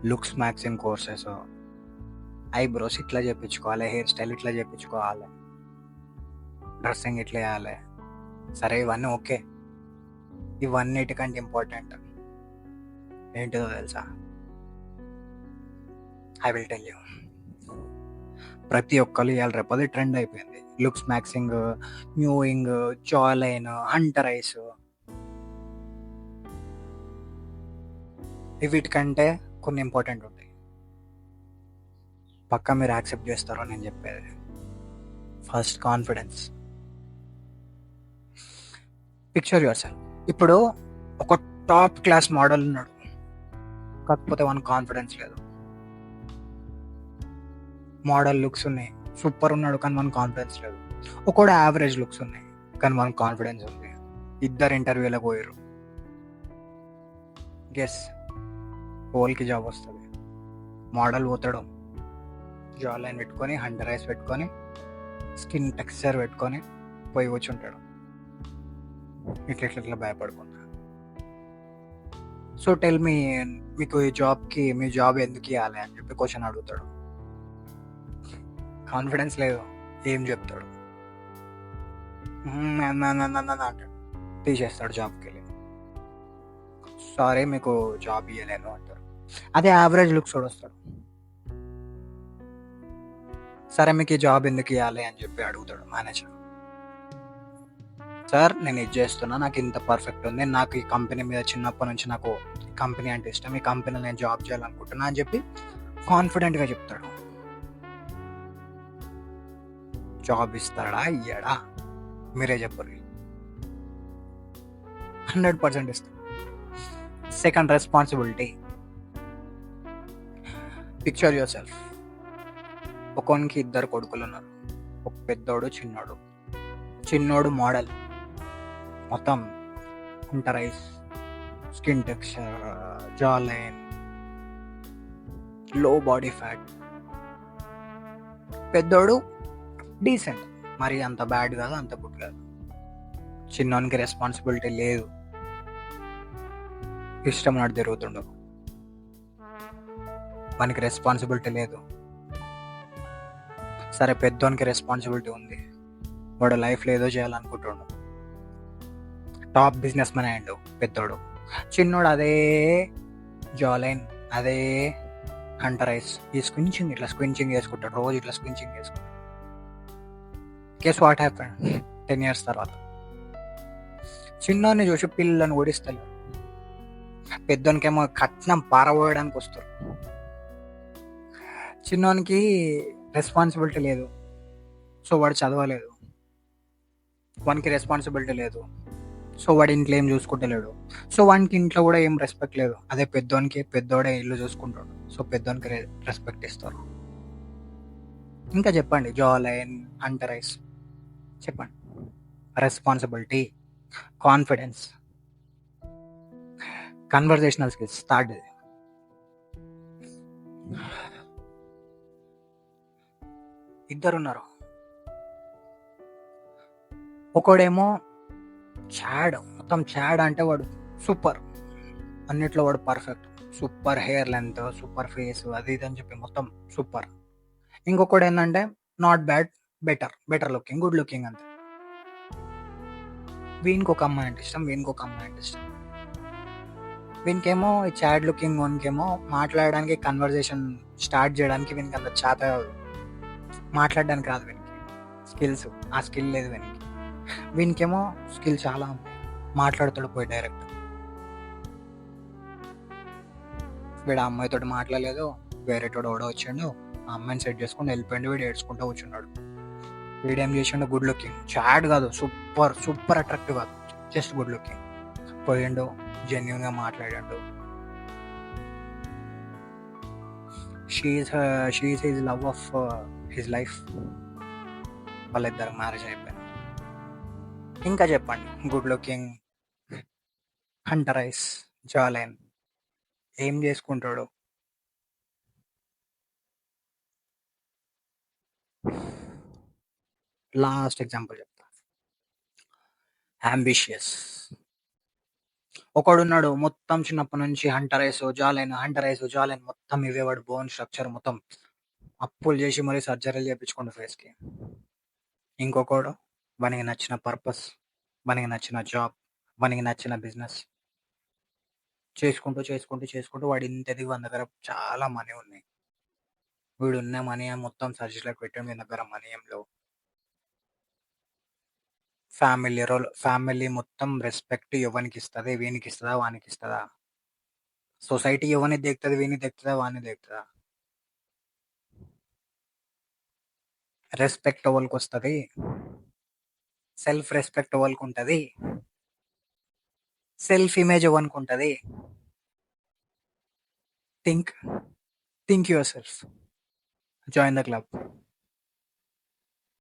Looks maxing courses, eyebrows ఇట్లా చేయించుకోవాలి, hair style ఇట్లా చేయించుకోవాలి, డ్రెస్సింగ్ ఇట్లా వేయాలి. సరే ఇవన్నీ ఓకే. ఇవన్నిటికంటే ఇంపార్టెంట్ ఏంటిదో తెలుసా? I will tell you. ప్రతి ఒక్కరు ఇవాళ రేపది ట్రెండ్ అయిపోయింది. Looks maxing, mewing, jawline, hunter eyes. వీటికంటే కొన్ని ఇంపార్టెంట్ ఉంటాయి. పక్కా మీరు యాక్సెప్ట్ చేస్తారో నేను చెప్పేది. First, confidence. Picture yourself. ఇప్పుడు ఒక టాప్ క్లాస్ మోడల్ ఉన్నాడు, కాకపోతే వన్ కాన్ఫిడెన్స్ లేదు. మోడల్ లుక్స్ ఉన్నాయి, సూపర్ ఉన్నాడు, కానీ వన్ కాన్ఫిడెన్స్ లేదు. ఒకడు యావరేజ్ లుక్స్ ఉన్నాయి, కానీ వన్ కాన్ఫిడెన్స్ ఉంది. ఇద్దరు ఇంటర్వ్యూలకు పోయారు. గెస్, హోల్కి జాబ్ వస్తుంది. మోడల్ పోతాడు, జా లైన్ పెట్టుకొని, హంటర్ ఐస్ పెట్టుకొని, స్కిన్ టెక్స్చర్ పెట్టుకొని పోయి కూర్చుంటాడు ఇట్లా భయపడుకుంటా. సో టెల్ మీ, మీకు ఈ జాబ్కి మీ జాబ్ ఎందుకు ఇవ్వాలి అని చెప్పి క్వశ్చన్ అడుగుతాడు. కాన్ఫిడెన్స్ లేదు, ఏం చెప్తాడు? అంటాడు, తీసేస్తాడు జాబ్కి వెళ్ళి. సారీ మీకు జాబ్ ఇవ్వలేను అంటారు. అదే యావరేజ్ లుక్స్ వస్తాడు, సరే మీకు ఈ జాబ్ ఎందుకు ఇవ్వాలి అని చెప్పి అడుగుతాడు మేనేజర్. సార్ నేను ఇది చేస్తున్నా, నాకు ఇంత పర్ఫెక్ట్ ఉంది, నాకు ఈ కంపెనీ మీద చిన్నప్పటి నుంచి నాకు కంపెనీ అంటే ఇష్టం, ఈ కంపెనీలో నేను జాబ్ చేయాలనుకుంటున్నా అని చెప్పి కాన్ఫిడెంట్గా చెప్తాడు. జాబ్ ఇస్తాడా ఇయ్యాడా మీరే చెప్పరు. 100% ఇస్తాడు. Second, responsibility. Picture your self. ఒకనికి ఇద్దరు కొడుకులు ఉన్నారు, ఒక పెద్దోడు చిన్నోడు. చిన్నోడు మోడల్, మొత్తం హంటరైస్, స్కిన్ టెక్స్చర్, జా లైన్, లో బాడీ ఫ్యాట్. పెద్దోడు డీసెంట్, మరి అంత బ్యాడ్ కాదు, అంత గుడ్ కాదు. చిన్నోనికి రెస్పాన్సిబిలిటీ లేదు, ఇష్టం నాడు తిరుగుతుండు, మనకి రెస్పాన్సిబిలిటీ లేదు. సరే పెద్దోనికి రెస్పాన్సిబిలిటీ ఉంది, వాడు లైఫ్లో ఏదో చేయాలనుకుంటుండు, టాప్ బిజినెస్ మ్యాన్ అయ్యిండు పెద్దోడు. చిన్నోడు అదే జాలైన్, అదే హంటరైస్, ఈ స్క్వించింగ్ ఇట్లా స్క్వించింగ్ చేసుకుంటాడు, రోజు ఇట్లా స్క్వించింగ్ చేసుకుంటాడు. గెస్ వాట్ హ్యాపెండ్ 10 years తర్వాత? చిన్నోని చూసి పిల్లని ఓడిస్తారు, పెద్దోనికేమో కట్నం పారబోయడానికి వస్తారు. చిన్నోనికి రెస్పాన్సిబిలిటీ లేదు, సో వాడు చదవలేదు. వానికి రెస్పాన్సిబిలిటీ లేదు, సో వాడి ఇంట్లో ఏం చూసుకుంటలేడు, సో వానికి ఇంట్లో కూడా ఏం రెస్పెక్ట్ లేదు. అదే పెద్దోనికి, పెద్దోడే ఇల్లు చూసుకుంటాడు, సో పెద్దోనికి రెస్పెక్ట్ ఇస్తారు. ఇంకా చెప్పండి, జా లైన్, హంటరైస్, చెప్పండి. Responsibility, confidence, conversational skills. Start. ఇద్దరున్నారు, ఒకడేమో చాడ్, మొత్తం చాడ్ అంటే వాడు సూపర్, అన్నిట్లో వాడు perfect, super hair length, super face, అది ఇది అని చెప్పి మొత్తం సూపర్. ఇంకొకడు ఏంటంటే not bad, better looking, good looking అంతే. వీనికి ఒక అమ్మాయి అంటే ఇష్టం, వీనికి ఒక అమ్మాయి అంటే ఇష్టం. వీనికేమో ఈ చాడ్ లుకింగ్ వానికేమో మాట్లాడడానికి, కన్వర్జేషన్ స్టార్ట్ చేయడానికి వీనికి అంత చేత, మాట్లాడడానికి రాదు వీనికి, స్కిల్స్, ఆ స్కిల్ లేదు వీనికి. వీనికేమో స్కిల్ చాలా ఉంది, మాట్లాడుతాడు పోయి డైరెక్ట్. వీడు ఆ అమ్మాయితో మాట్లాడలేదు, వేరేటోడు ఓడ వచ్చిండు, ఆ అమ్మాయిని సెట్ చేసుకుని వెళ్ళిపోయిండు, వీడు ఏడ్చుకుంటూ కూర్చున్నాడు. వీడేం చేసిండు, గుడ్ లుకింగ్, చాడ్ కాదు, సూపర్ అట్రాక్టివ్ కాదు, జస్ట్ గుడ్ లుకింగ్. పోయిండు, జెన్యున్గా మాట్లాడాడు. She is his love of his life. వాళ్ళిద్దరు మ్యారేజ్ అయిపోయింది. ఇంకా చెప్పండి, గుడ్ లుకింగ్, హంటరైస్, జాలైన్, ఏం చేసుకుంటాడు? లాస్ట్ ఎగ్జాంపుల్ చెప్తా. అంబిషియస్, ఒకడున్నాడు మొత్తం చిన్నప్పటి నుంచి హంటర్ ఐస్, జాలైన్ మొత్తం ఇవే వాడు బోన్ స్ట్రక్చర్ మొత్తం అప్పులు చేసి మరీ సర్జరీలు చేపించుకుండు ఫేస్‌కి. ఇంకొకడు వానికి నచ్చిన పర్పస్, వానికి నచ్చిన జాబ్, వానికి నచ్చిన బిజినెస్ చేసుకుంటూ వాడు ఇంత ఎదిగి వాని దగ్గర చాలా మనీ ఉన్నాయి. వీడున్న మనీ మొత్తం సర్జరీలకు పెట్టాడు. వీని దగ్గర మనీ ఏం లేవు. ఫ్యామిలీ మొత్తం రెస్పెక్ట్ ఎవనికిస్తది? వీనికిస్తదా? వానికిస్తదా? సొసైటీ ఎవరిని దేకుతది? వీన్ని దేకుతదా? వాన్ని దేకుతదా? రెస్పెక్ట్ ఎవలికొస్తది? సెల్ఫ్ రెస్పెక్ట్ ఎవలికుంటది? సెల్ఫ్ ఇమేజ్ ఎవనికుంటది? Think think yourself. Join the club.